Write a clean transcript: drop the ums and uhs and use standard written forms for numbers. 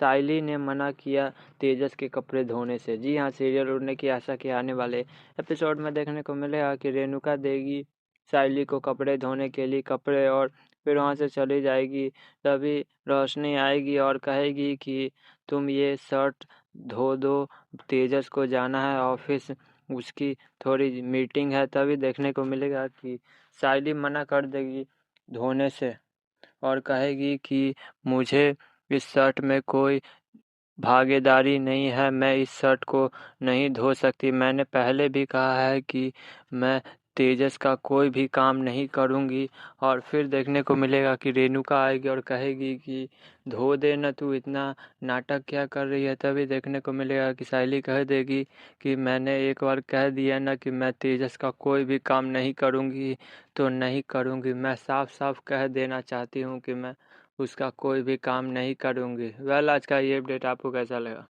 सायली ने मना किया तेजस के कपड़े धोने से। जी हाँ, सीरियल उड़ने की आशा के आने वाले एपिसोड में देखने को मिलेगा कि रेणुका देगी सायली को कपड़े धोने के लिए कपड़े और फिर वहाँ से चली जाएगी। तभी रोशनी आएगी और कहेगी कि तुम ये शर्ट धो दो, तेजस को जाना है ऑफिस, उसकी थोड़ी मीटिंग है। तभी देखने को मिलेगा कि सायली मना कर देगी धोने से और कहेगी कि मुझे इस शर्ट में कोई भागीदारी नहीं है, मैं इस शर्ट को नहीं धो सकती। मैंने पहले भी कहा है कि मैं तेजस का कोई भी काम नहीं करूँगी। और फिर देखने को मिलेगा कि रेणुका आएगी और कहेगी कि धो दे ना, तू इतना नाटक क्या कर रही है। तभी देखने को मिलेगा कि सायली कह देगी कि मैंने एक बार कह दिया ना कि मैं तेजस का कोई भी काम नहीं करूँगी तो नहीं करूँगी। मैं साफ साफ कह देना चाहती हूँ कि मैं उसका कोई भी काम नहीं करूँगी। वेल, आज का ये अपडेट आपको कैसा लगा?